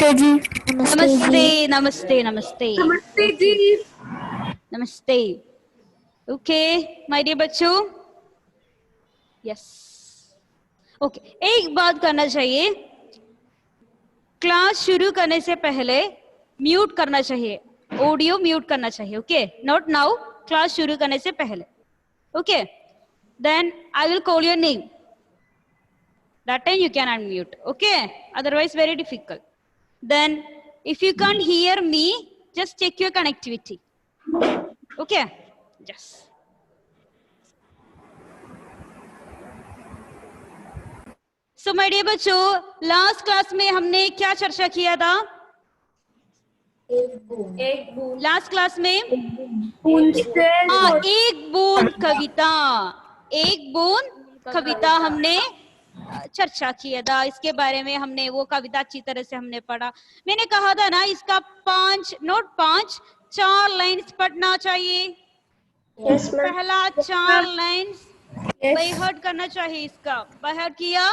नमस्ते जी। नमस्ते नमस्ते नमस्ते नमस्ते जी। नमस्ते। ओके माय डियर बच्चों, यस ओके, एक बात करना चाहिए, क्लास शुरू करने से पहले म्यूट करना चाहिए, ऑडियो म्यूट करना चाहिए। ओके, नॉट नाउ, क्लास शुरू करने से पहले। Okay, then I will call your name, that time you can unmute. Okay, otherwise very difficult. Then if you can't hear me, just check your connectivity. Okay, yes. So my dear बच्चों, last class में हमने क्या चर्चा किया था? एक बूंद। Last class में एक बूंद कविता, एक बूंद कविता हमने चर्चा किया था। इसके बारे में हमने वो कविता अच्छी तरह से हमने पढ़ा। मैंने कहा था ना, इसका 4 लाइन्स पढ़ना चाहिए। yes, पहला 4 लाइन्स बाय हार्ट करना चाहिए। इसका बाय हार्ट किया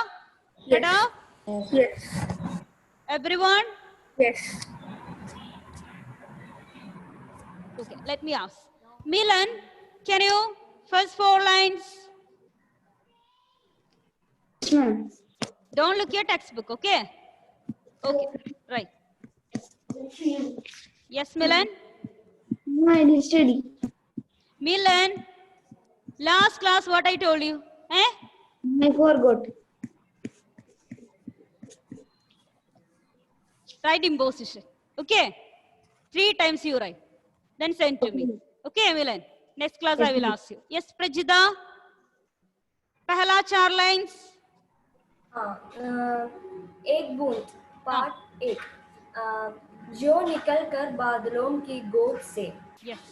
बेटा? yes, everyone? yes. Okay, let me ask. Milan, can you first 4 lines? Yes, ma'am. Don't look your textbook, okay? Okay, right. Yes, Milan? I didn't study. Milan, last class what I told you? Eh? I forgot. Write imposition. Okay? 3 times you write. Then send to me. Okay, Milan? Next class I will ask you. Yes, Prajita? पहला 4 lines. एक बूंद part 1, जो निकल कर बादलों की गोद से, Yes.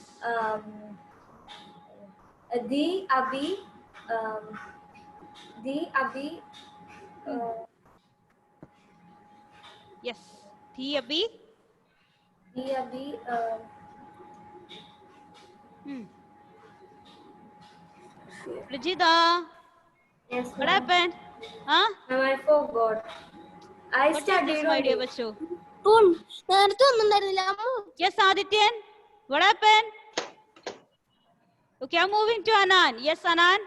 दी अभी Yes. थी अभी Prajita, yes, what happened? Huh? I forgot. I What is studied this, my dear only. बच्चों? Tuh, Yes, Adityan, what happened? Okay, I'm moving to Anan. Yes, Anan.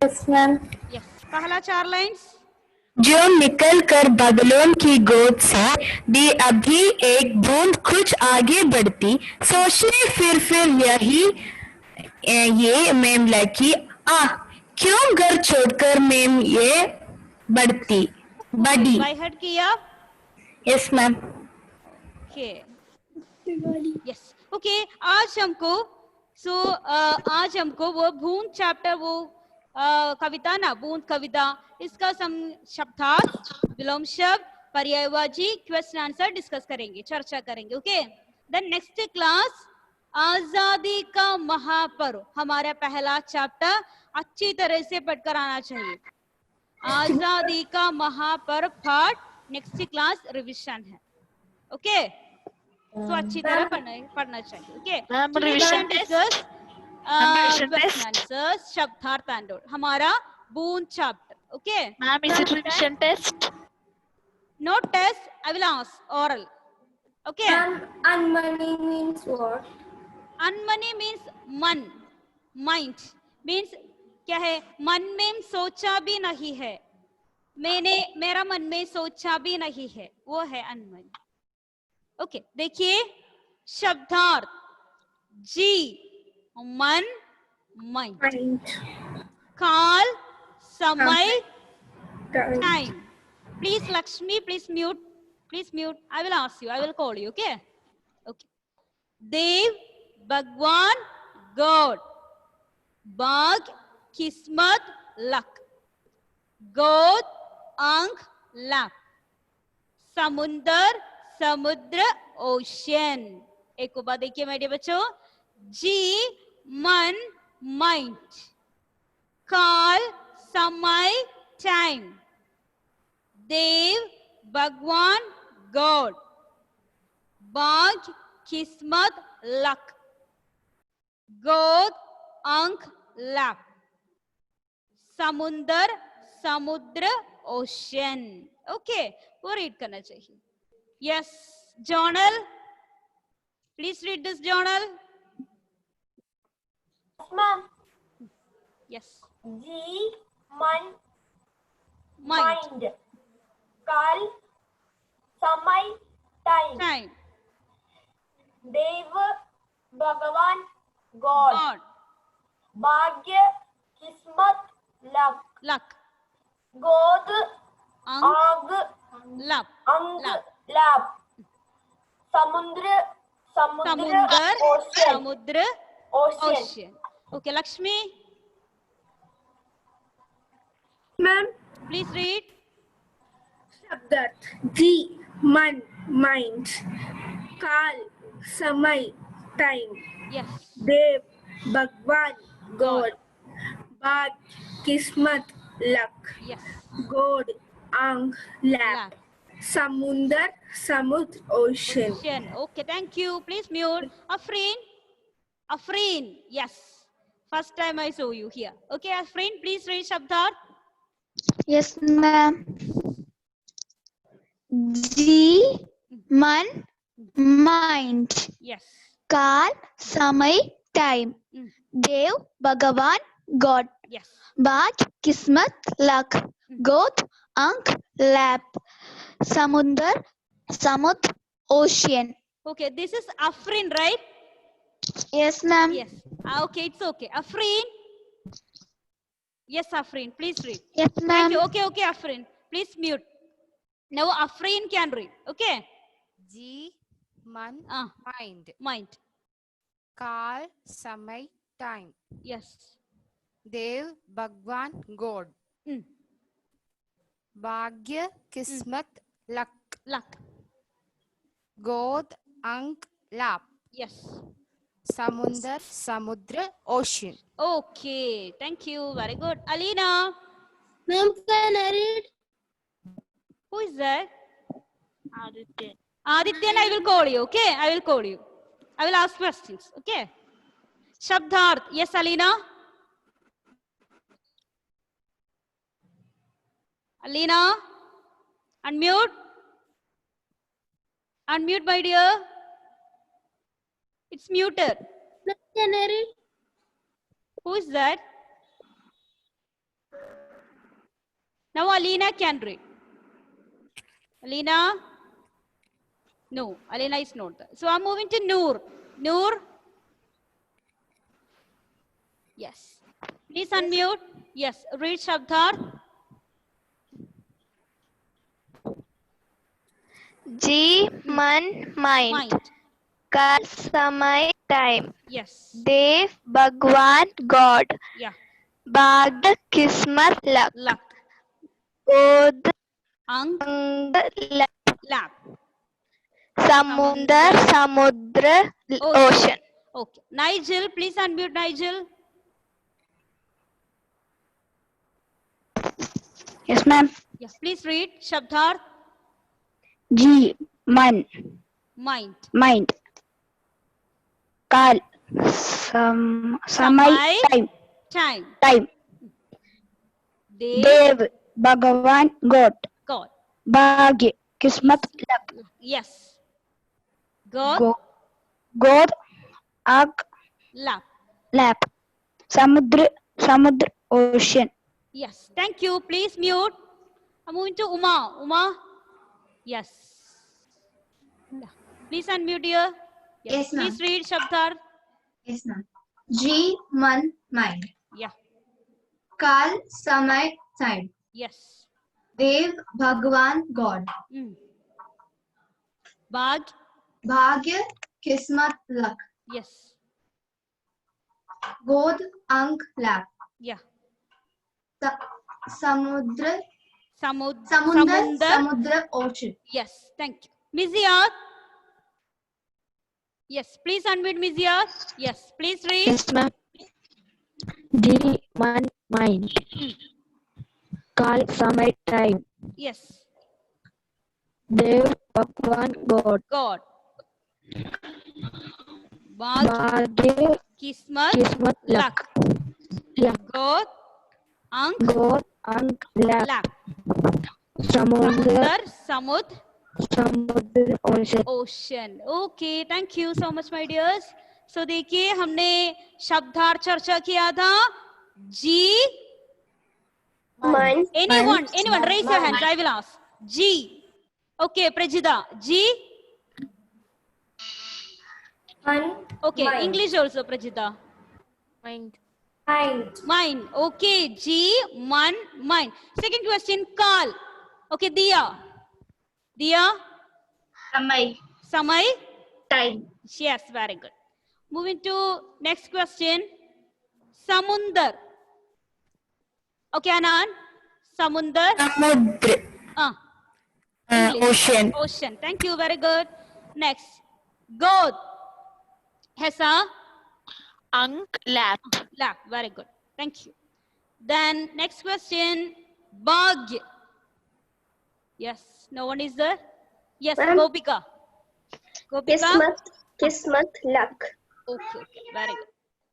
yes, ma'am. Yes. पहला 4 lines. जो निकल कर बादलों की गोद से दी अभी एक बूंद कुछ आगे बढ़ती, सोचने फिर यही ये मेम लकी क्यों घर छोड़कर मेम ये बढ़ती बड़ी। बाय हार्ट किया? Yes ma'am. Okay, yes okay. आज हमको वो बूंद चैप्टर, वो कविता ना, बूंद कविता, इसका शब्दार्थ, विलोम शब्द, पर्यायवाची, क्वेश्चन आंसर डिस्कस करेंगे, चर्चा करेंगे। ओके, देन नेक्स्ट क्लास आजादी का महापर्व, हमारा पहला चैप्टर अच्छी तरह से पढ़कर आना चाहिए। आजादी का महापर्व पार्ट, नेक्स्ट क्लास रिविजन है। ओके, तो अच्छी तरह पढ़ना चाहिए। ओके, डिस्कस क्वेश्चन आंसर्स, शब्दार्थ एंड हमारा बूंद chapter. Okay ma'am, is it revision test? No test, I will ask oral. Okay, Unmoney means what? अनमनी मीन्स मन, माइंड मीन्स क्या है? मन में सोचा भी नहीं है, मेरा मन में सोचा भी नहीं है, वो है अनमनी। ओके, देखिए शब्दार्थ, जी मन, माइंड, काल समय, time. Please Lakshmi, please mute, I will ask you, I will call you. Okay okay, देव भगवान, गॉड, बाग किस्मत, लक, गोद अंक, लक, समुंदर समुद्र, ओशियन। एक बात देखिए मेरे बच्चों, जी मन, माइंड, काल समय, टाइम, देव भगवान, गॉड, बाग किस्मत, लक, गोद अंक, लक, समुंदर समुद्र, ओशियन। ओके, वो रीड करना चाहिए। Yes. Journal. Please read this journal. Ma'am. Yes. G मन Mind. mind. काल समय time. Time. देव भगवान God. God. भाग्य किस्मत luck. Luck. गोद Ang. आग Lap. अंग Lap. लैप. समुद्र समुद्र Samundar. ocean. Samudra. Ocean. Ocean. Okay, Lakshmi. Ma'am, Please read. शब्दार्थ जी मन माइंड काल समय टाइम Yes. देव भगवान God. गॉड भाग किस्मत लक Yes. गोड आंग लैप Lap. समुंदर समुद्र ocean Ocean. Okay, thank you. Please mute. Afreen. Afreen. Yes. First time I saw you here. Okay, Afreen, please read Shabdar. Yes, ma'am. जी मन mind. Yes. काल समय time. Mm. देव भगवान God. Yes. भाग किस्मत luck. गोद अंक lap. समुंदर समुद्र ocean. Okay, this is Afreen, right? Yes, ma'am. Yes. Okay, it's okay. Afreen. Yes, Afreen, please read. Yes, Thank ma'am. you. Okay, okay, Afreen. Please mute. Now Afreen can read. Okay. जी मन Ah, mind mind. काल समय time Yes. देव भगवान God Mm. भाग्य किस्मत luck Luck. गोद अंक लाप Yes. समुंदर समुद्र ocean. Okay. Thank you. Very good. Alina. Ma'am, can I read? Who is that? Aditya. Aditya, I will call you. Okay. I will call you. I will ask questions. Okay. Shabdharth. Yes, Alina. Alina. Unmute. Unmute, my dear. It's muted. Can I read? Who is that? Now Alina can read. Alina? No, Alina is not there. So I'm moving to Noor. Noor? Yes. Please unmute. Yes. Read Shabdar. जी मन mind. Mind. काल समय time. Yes. देव भगवान God. Yeah. भाग्य किस्मत luck. Luck. गोद Ang. अंग lap. Lap. समुंदर समुद्र ocean. Okay. Nigel, please unmute Nigel. Yes, ma'am. Yes. Please read Shabdar. G man Mind. mind काल समय Samay. time Time. time Dev. देव भगवान गॉड God. भाग्य किस्मत लक Yes. God. गोद आग Lap. लैप समुद्र समुद्र ocean. Yes. Thank you. Please mute. I'm moving to Uma. Uma. Yes. Yeah. Please unmute here. Yes, ma'am. Please read Shabdar. Yes, ma'am. जी मन mind. Yeah. काल समय time. Yes. देव भगवान God. Mm. Bag. भाग्य किस्मत luck. Yes. गोद अंक lap. Yeah. समुद्र Samud. समुंदर Samundar. समुद्र ocean. Yes. Thank you. Miziat. Yes. Please unmute Miziat. Yes. Please read. Yes, ma'am. जी मन mind. काल समय time. Yes. देव भगवान God. God. Bag. भाग्य Kismat. किस्मत Luck. luck. God. Ang. गोद अंक लैप Lap. समुद्र Samundar. Samud. समुद्र ocean ocean. Okay, thank you so much my dears. So देखिए हमने शब्दार्थ चर्चा किया था। जी, anyone raise your hands, I will ask. G. Okay, Prajita. G. Okay, Mind. English also, Prajita. Mind. Mind. Okay, G, mind. Second question, Kal. Okay, Diya. Samay. Time. Yes, very good. Moving to next question, Samundar. Okay, Anand. Samundar. Samudra. English. Ocean. Ocean. Thank you, very good. Next, God. Hesa. Unk lap. Lap. Very good. Thank you. Then next question, Bhagya. Yes, no one is there. Yes, Gopika. Kismat, luck. Okay, very good.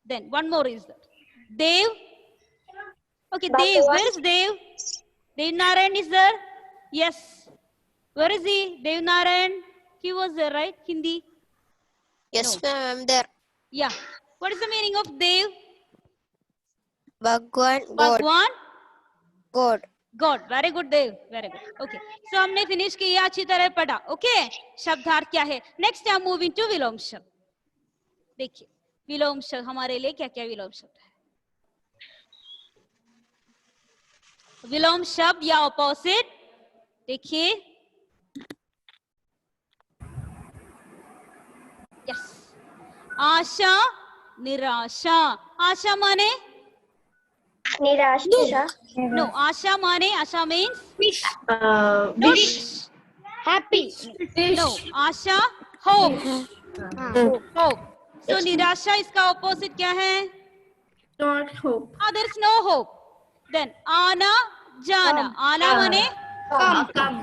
Then one more is there. Dev. Okay, Bhagwan. Dev. Where is Dev? Dev Narayan is there? Yes. Where is he? Dev Narayan. He was there, right? Hindi. Yes, No. ma'am, I'm there. Yeah. What is the meaning of Dev? Bhagwan, God. Bhagwan. God. God, very good देव, very good. Okay, so हमने finish किया, अच्छी तरह पढ़ा। Okay, शब्दार्थ क्या है। Next I am moving to विलोम शब्द। देखिए विलोम शब्द हमारे लिए क्या क्या विलोम शब्द है। विलोम शब्द या ऑपोजिट, देखिए यस, आशा निराशा। आशा माने Nirasha. नो, आशा माने, आशा मीन्स Wish. happy. No, आशा hope. Hope. So निराशा इसका opposite क्या है? Not hope. There is no hope. Then आना जाना। आना माने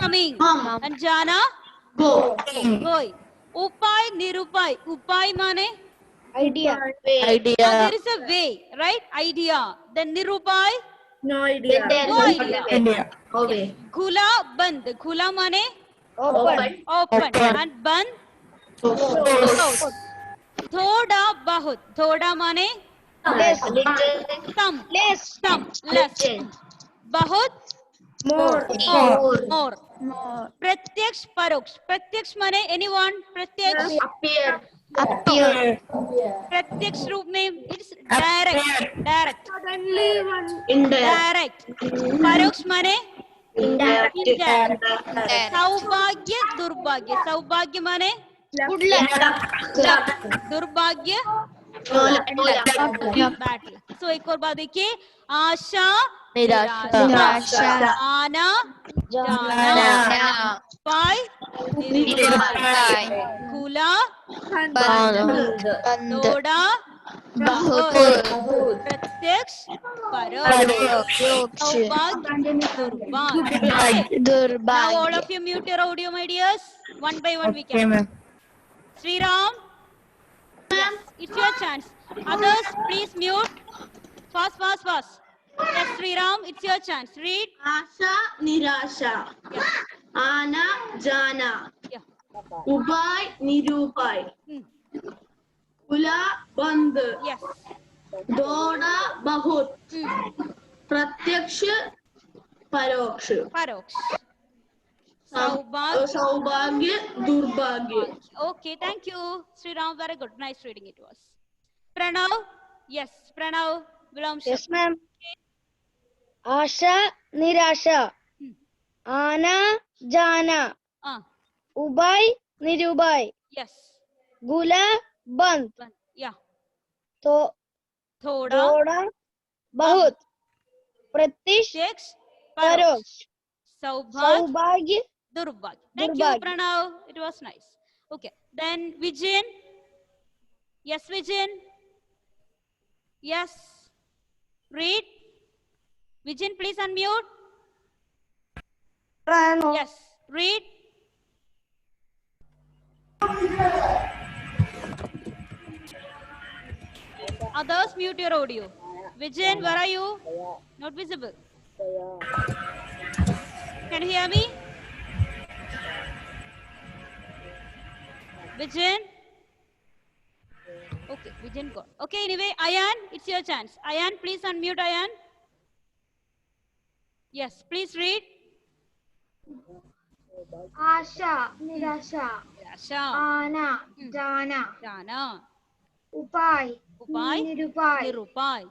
coming and जाना going. उपाय निरुपाय। उपाय माने Idea. there is a way, right? Idea. Then निरुपाय No idea. no idea. India. खुला बंद। खुला माने Open. open and बंद close. थोड़ा बहुत। थोड़ा माने some less। बहुत More. more। प्रत्यक्ष परोक्ष। प्रत्यक्ष माने anyone? प्रत्यक्ष Appear. प्रत्यक्ष रूप में it's direct Suddenly one. Direct. परोक्ष माने Indirect. indirect। सौभाग्य दुर्भाग्य। सौभाग्य माने दुर्भाग्य बैड। सो एक और बात देखिए, आशा निराशा। आना जाना। उपाय निरुपाय। खुला थोड़ा प्रत्यक्ष परोक्ष। सौभाग्य दुर्भाग्य। Now all of you mute your audio, my dears. One by one we Okay, can. ma'am. Sri Ram. Yes, it's your chance. Others, please mute. Fast. Yes, Sri Ram, it's your chance. Read. Asha, Nirasha. Yeah. Ana, Jana. Yeah. Ubay, Nirupay. Kula, Band. Yes. Doda, Bahut. Pratyaksh, Paroksh. Paroksh. Saubhagya. Saubhagya, Durbhagya. Okay, thank you, Sri Ram. Very good. Nice reading it was. Pranav. Yes, Pranav. Vilam Yes, ma'am. आशा निराशा। आना जाना। उबाय निरुबाय। Yes. गुला बंद। Yeah. तो थोड़ा बहुत। प्रत्यक्ष प्रत्यक्ष परोक्ष। सौभाग्य सौभाग्य दुर्भाग्य। Thank you, दुर्भाग्य। Pranav. It was nice. Okay. Then Vijayan. Yes, Vijayan. Yes. Read. Vijayan, please unmute. Yes. Read. Others, mute your audio. Vijayan, where are you? Not visible. Can you hear me? Vijayan. Okay, Vijayan got. Okay, anyway, Ayan, it's your chance. Ayan, please unmute Ayan. Yes, please read. Asha, Nirasha, Asha. Ana, Jana, Jana. Upay, Upay. Nirupay, Nirupay.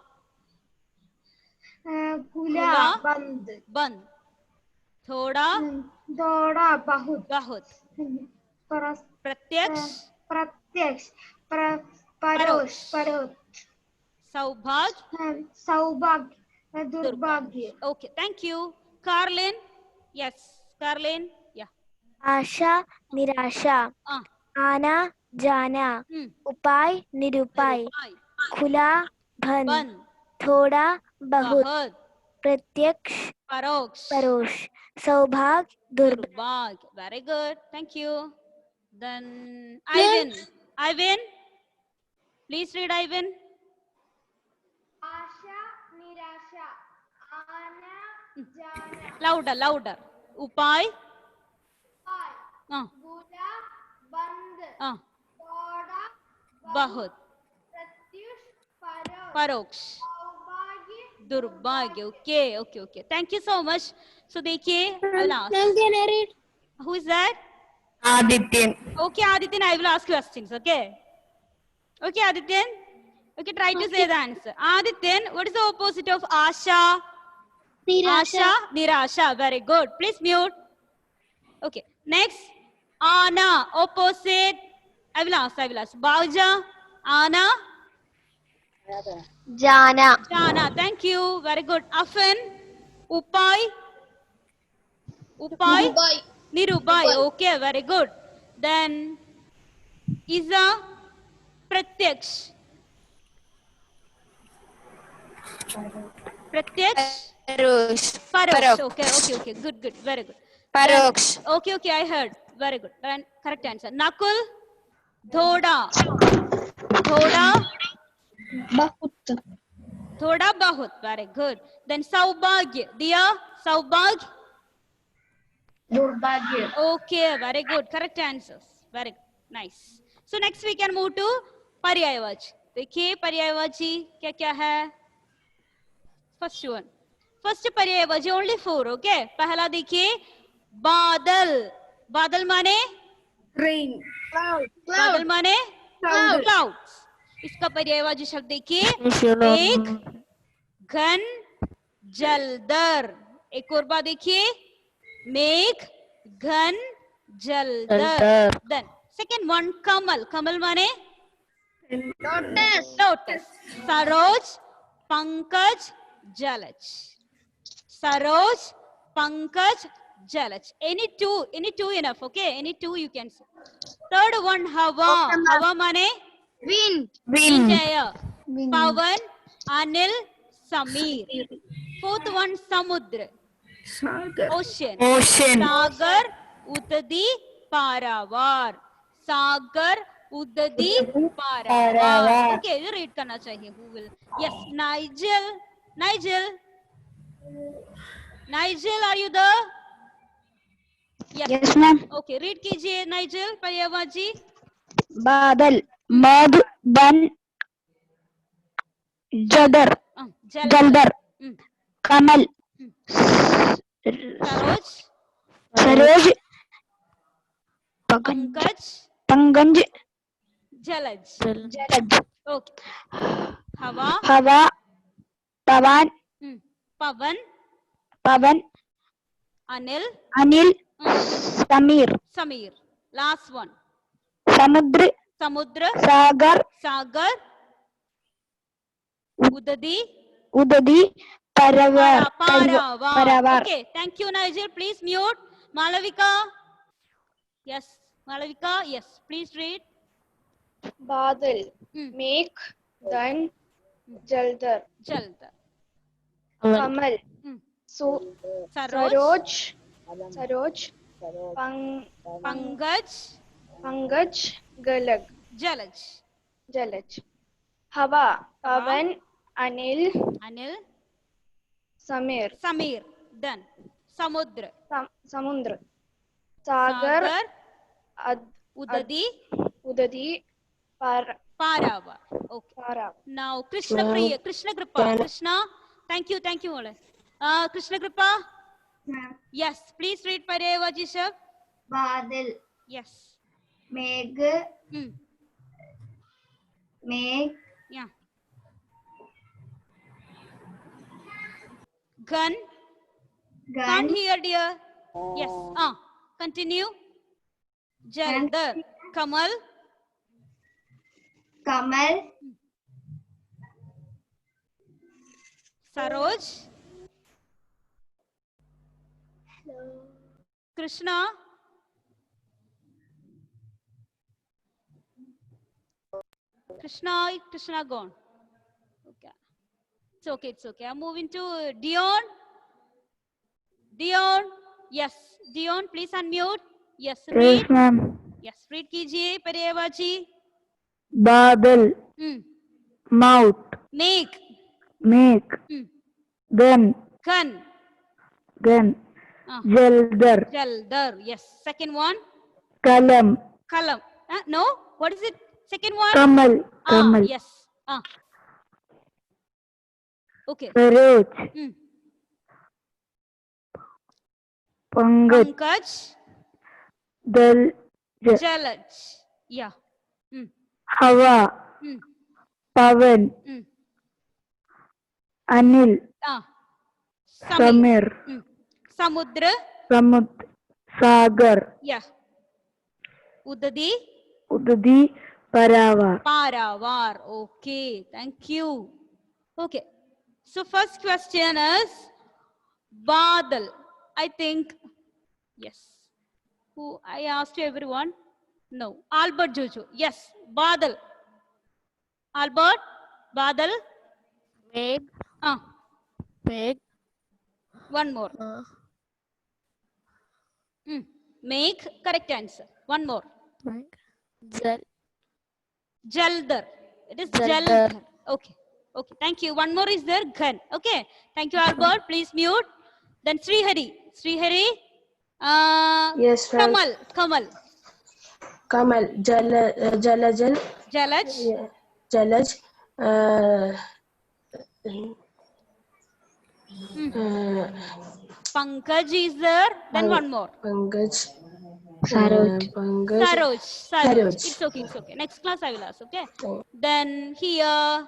Kula, Kula. Band, Band. Thoda. Doda, Bahut, Bahut. Paras, Pratyaksh. Pratyaksh, Parosh, Parot, Saubhag. Saubhagya, Durbhagya. Okay, thank you. Carlin. Yes, Carlin. Yeah. आशा निराशा आना जाना उपाय निरुपाय Nirupay. खुला बंद Band. थोड़ा बहुत Bahut. प्रत्यक्ष Paroksh. परोक्ष सौभाग्य दुर्भाग्य Durbhag. Very good. Thank you. Then Ivan. Ivan. Please read Ivan. Asha, Nirasha, Ana, Jana, Louder, louder. Upay. Kula, Band, Doda, Bahut. Pratyush, Parot, Paroksh. Saubhagya, Durbhagya. Okay, okay, okay. Thank you so much. So, देखिए, I will ask. Who is that? Adityan. Okay, Adityan, I will ask questions. Okay. Okay, Adityan. Okay, try to say the answer. Adityan, what is the opposite of Asha? Asha, Nirasha. Very good. Please mute. Okay. Next, Ana, opposite. I will ask. Bauja, Ana, जाना Jana. Thank you. Very good. Afan, Upay, Nirubai. Okay, very good. Then, Iza, Pratyaksh. Pratyaksh. Paroksh. Okay. Good. Very good. Paroksh. Then, okay, I heard. Very good. And correct answer. Nakul, Thoda. Thoda Bahut. Very good. Then Saubhagya. Diya, Saubhagya. Durbhagya. Okay, very good. Correct answers. Very good. Nice. So next we can move to पर्यायवाची. देखिए पर्यायवाची क्या क्या है. First one. First पर्यायवाची only 4. Okay. पहला देखिए बादल. बादल माने Rain. बादल माने clouds. इसका पर्यायवाची शब्द देखिए मेघ, घन, जलदर. एक और बात देखिए मेघ, घन, जलदर. Then second one कमल. कमल माने lotus. Saroj, Pankaj, Jalaj. Saroj, Pankaj, Jalaj. Any two enough. Okay, any two you can say. Third one हवा. हवा माने wind air. पवन, अनिल, समीर. Fourth one समुद्र. Ocean. सागर, उददी, पारावार. सागर, उददी, पारावार. Okay, ये read करना चाहिए. Who will? Yes, Nigel, are you there? yes ma'am Okay, read कीजिए Nigel पर्यायवाची. बादल मध बन जदर जलदर कमल सरोज, सरोज पंकज, पंकज जलज. जलज Okay. हवा, हवा पवन पवन, पवन अनिल, अनिल समीर समीर. Last one. समुद्र समुद्र, Sagar Sagar, उददी, उददी paravar paravar. Okay, thank you Nigel. Please mute. Malavika. Yes, Malavika. Yes, please read. बादल मेघ घन जलदर कमल सरोज पंकज गलग जलज हवा पवन अनिल समीर Done. समुद्र समुद्र सागर उददी udadi Paravar. Okay. Paravar. Now Krishna Priya, Krishna Kripa, Krishna. Thank you, Mole. Krishna Kripa. Yes, please read Paryavaji Shabd. Badal. Yes. Megh. Megh. Yeah. Gun. Can't hear, dear. Yes. Continue. Jaldar. Kamal. Kamal. Saroj. Krishna. Krishna gone. Okay. It's okay. I'm moving to Dion. Yes. Dion, please unmute. Yes, read. Yes, ma'am. Yes, read कीजिए पर्यायवाची. Badal. Mouth. Make. Gun. Jaldar. Yes. Second one. Kalam. No. What is it? Second one. Kamal. Yes. Okay. Saroj. Pankaj. Jalaj. Yeah. Hawa. Pavan. Anil. Samir. Samudra. Sagar. Yeah. Udadi. Paravar. Okay. Thank you. Okay. So first question is Badal. I think yes. Who I asked everyone? No. Albert Jojo. Yes. Badal. Albert. Badal. Megh. One more. Make. Correct answer. One more. Jaldar. It is Jaldar. Okay. Thank you. One more is there. Gun. Okay. Thank you, Albert. Please mute. Then Srihari. Yes, ma'am. Kamal. Jalaj. Pankaj is there. Then one more. Pankaj. Saroj. It's okay. Next class I will ask. Okay. Then here,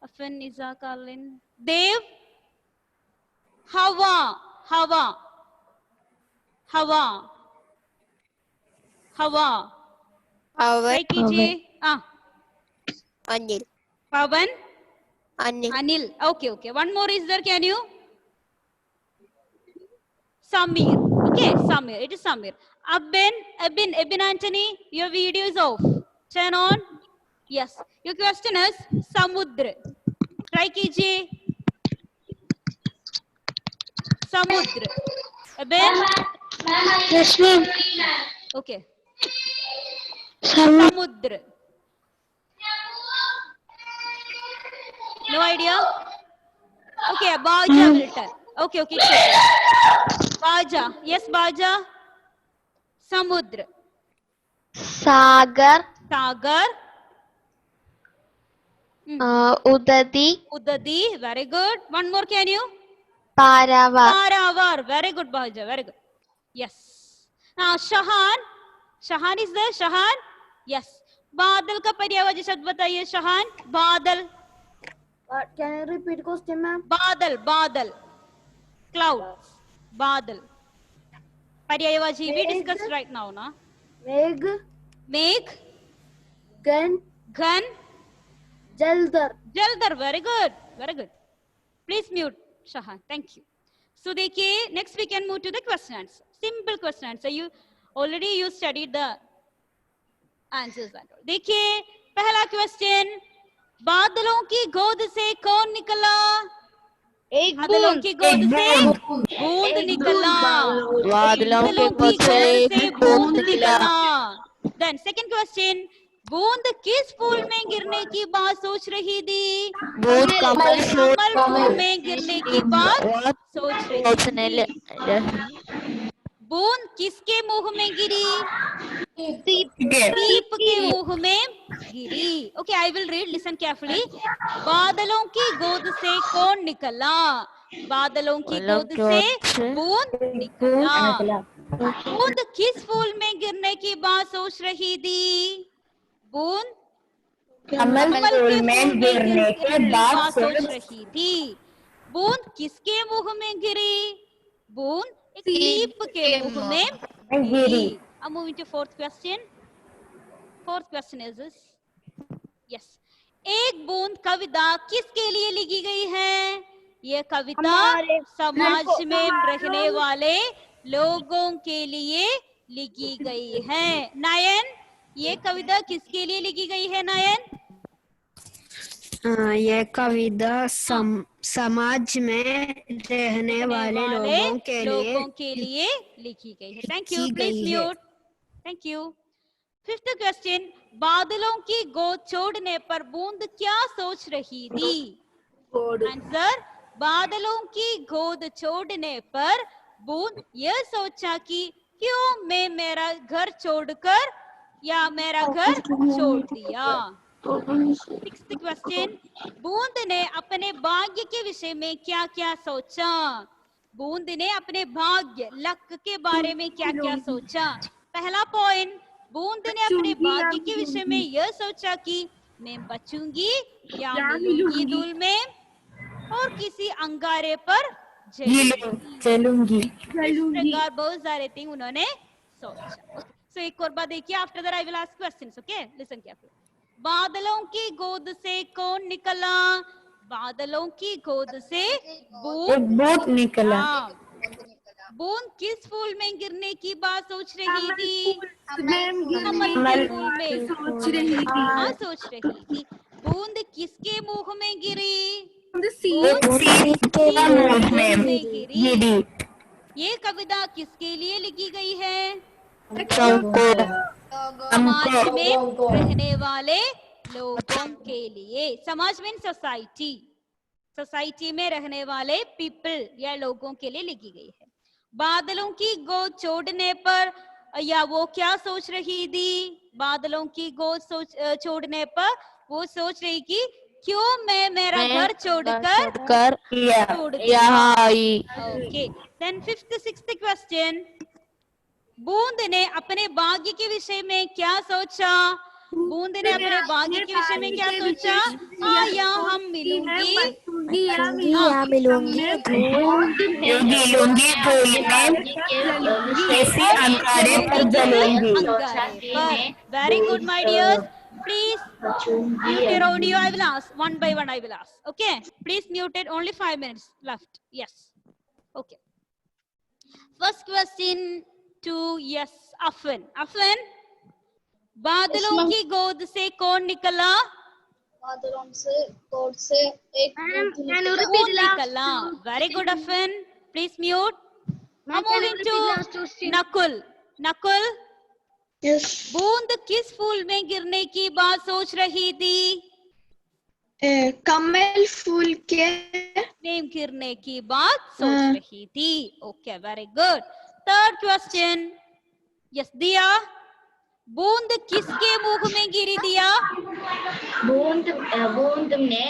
Afan Iza Kalin. Dev. Hawa. Try कीजिए. Anil. Pavan. Anil. Okay. One more is there. Can you? Samir. Okay, Samir. It is Samir. Abin Anthony, your video is off. Turn on. Yes. Your question is Samudra. Try कीजिए. Samudra. Abin. Yes, ma'am. Okay. Samudra. No idea? Okay, Baja will tell. Okay. It's okay. Baja. Yes, Baja. Samudra. Sagar. Udadi. Very good. One more, can you? Paravar. Very good, Baja. Very good. Yes. Now, Shahan is there? Shahan? Yes. Badal का पर्यायवाची शब्द बताइए. Shahan. Badal. Can you repeat question, ma'am? Badal. Clouds. Badal. Paryayavaji we discussed right now, na? Megh. Gun. Jaldar. Very good. Please mute, Shahan. Thank you. So, next we can move to the question answer. Simple question answer. You studied the answers. देखिए, पहला question. बादलों की गोद से कौन निकला? बादलों की गोद से बूंद निकला. बादलों की गोद से बूंद निकला. Then second question. बूंद किस फूल में गिरने की बात सोच रही थी? कमल फूल में गिरने की बात सोच रही थी. बूंद किसके मुंह में गिरी? दीप के मुंह में गिरी. Okay, I will read. Listen carefully. बादलों की गोद से कौन निकला? बादलों की गोद से बूंद निकला. बूंद किस फूल में गिरने की बात सोच रही थी? बूंद कमल फूल में गिरने के बाद सोच रही थी. बूंद किसके मुंह में गिरी? बूंद एक दीप के मुंह में गिरी. I'm moving to fourth question. Fourth question is this. Yes. एक बूंद कविता किसके लिए लिखी गई है? ये कविता समाज में रहने वाले लोगों के लिए लिखी गई है. नयन, ये कविता किसके लिए लिखी गई है नयन? ये कविता समाज में रहने वाले लोगों के लिए लिखी गई है. Thank you. Please mute. Thank you. Fifth question. बादलों की गोद छोड़ने पर बूंद क्या सोच रही थी? आंसर. बादलों की गोद छोड़ने पर बूंद यह सोचा कि क्यों मैं मेरा घर छोड़कर या मेरा घर छोड़ दिया. Sixth question. बूंद ने अपने भाग्य के विषय में क्या क्या सोचा? बूंद ने अपने भाग्य लक के बारे में क्या क्या सोचा? पहला पॉइंट. बूंद ने अपने भाग्य के विषय में यह सोचा कि मैं बचूंगी या मिलूंगी धूल में और किसी अंगारे पर चलूंगी. इस प्रकार बहुत सारे थिंग उन्होंने सोचा. सो एक और बात देखिए. After that I will ask questions. Okay, listen carefully. बादलों की गोद से कौन निकला? बादलों की गोद से बूंद निकला. बूंद किस फूल में गिरने की बात सोच रही थी? कमल फूल में सोच रही थी. बूंद किसके मुंह में गिरी? सीप के मुंह में गिरी. ये कविता किसके लिए लिखी गई है? समाज में रहने वाले लोगों के लिए. समाज में सोसाइटी. सोसाइटी में रहने वाले पीपल या लोगों के लिए लिखी गई है. बादलों की गोद छोड़ने पर या वो क्या सोच रही थी? बादलों की गोद छोड़ने पर वो सोच रही कि क्यों मैं मेरा घर छोड़कर यहाँ आई. Okay. Then fifth sixth question. बूंद ने अपने भाग्य के विषय में क्या सोचा? बूंद ने अपने भाग्य के विषय में क्या सोचा? या हम मिलूंगी या मिलूंगी धूल में कैसे अंगारे पर जलूंगी. Very good my dears. Please mute your audio. I will ask one by one. I will ask. Okay. Please mute it. Only 5 minutes left. Yes. Okay. First question to yes. Afan. Afan. बादलों की गोद से कौन निकला? बादलों से गोद से एक कौन निकला? Very good, Afan. Please mute. I'm moving to Nakul. Nakul. Yes. बूंद किस फूल में गिरने की बात सोच रही थी? कमल फूल के में गिरने की बात सोच रही थी. Okay, very good. Third question. Yes दिया. बूंद किसके मुंह में गिरी दिया? बूंद ने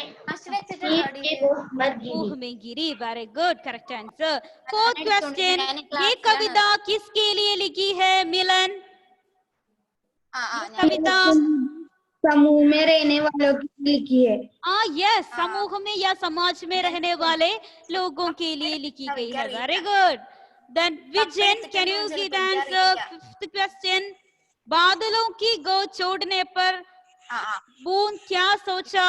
मुंह में गिरी. Very good, correct answer. Fourth question. ये कविता किसके लिए लिखी है मिलन? कविता समूह में रहने वालों के लिए लिखी है. यस, समूह में या समाज में रहने वाले लोगों के लिए लिखी गई है. Very good. देन विजन, can you give the answer? Fifth question. बादलों की गोद छोड़ने पर बूंद क्या सोचा?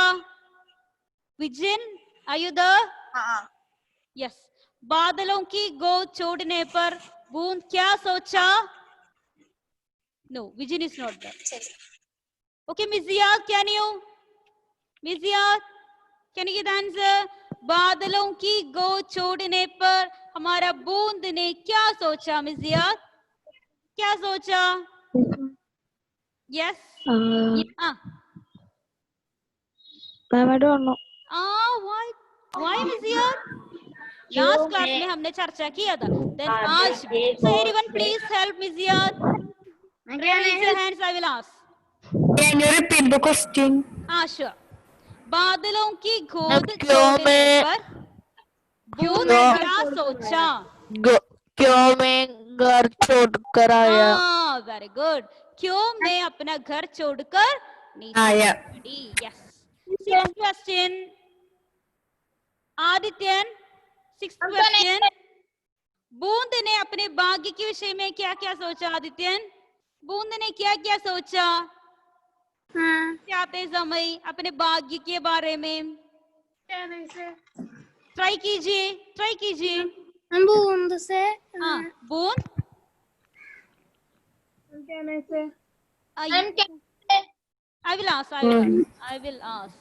विजन, आर यू देयर? यस. बादलों की गोद छोड़ने पर बूंद क्या सोचा? No, Vision is not there. Okay, Mizyad, can you give the answer? बादलों की गोद छोड़ने पर हमारा बूंद ने क्या सोचा? मिजियाद, क्या सोचा? Yes. Ma'am, I don't know. Why मिजियाद? लास्ट क्लास में हमने चर्चा किया था. Then आज, so everyone please help मिजियाद. Raise your hands, I will ask. Can you repeat the question? Sure. बादलों की गोद छोड़ने पर बूंद ने क्या सोचा? क्यों मैं घर छोड़कर आया? Very good. क्यों मैं अपना घर छोड़कर नहीं आया. Yes. Sixth question. Adithyan, sixth question. बूंद ने अपने भाग्य के विषय में क्या क्या सोचा? आदित्यन, बूंद ने क्या क्या सोचा? जाते समय अपने भाग्य के बारे में ट्राई कीजिए. बूंद से बूंद I will ask.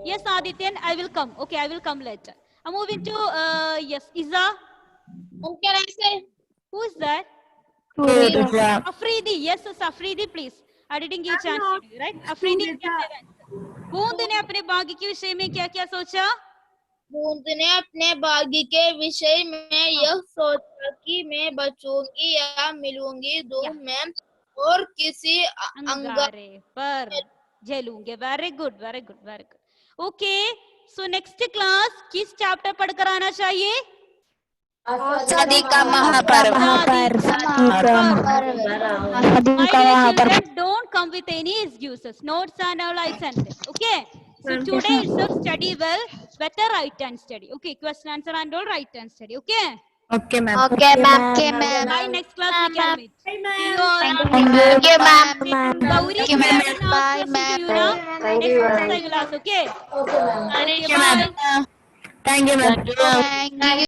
Yes, Adityan, I will come. Okay, I will come later. I'm moving to yes, Iza. What can I say? Who is that? Afridi. Yes, Afridi, please. I didn't give chance to you, right? Afridi. बूंद ने अपने भाग्य के विषय में क्या क्या सोचा? बूंद ने अपने भाग्य के विषय में यह सोचा कि मैं बचूंगी या मिलूंगी दूर में और किसी अंगारे पर झेलूंगे. Very good. Okay, so next class किस चैप्टर पढ़कर आना चाहिए? शादी का महापर्व. Don't come with any excuses. Notes and all I sent them. Okay. So today itself study well. Better write and study. Okay. Question answer and all write and study. Okay. Okay, ma'am. Okay, ma'am. Bye. Next class we can meet. Thank you, ma'am. Gauri, Thank you, ma'am. bye, ma'am. Next class I will ask. Okay. Thank you, ma'am. Thank you.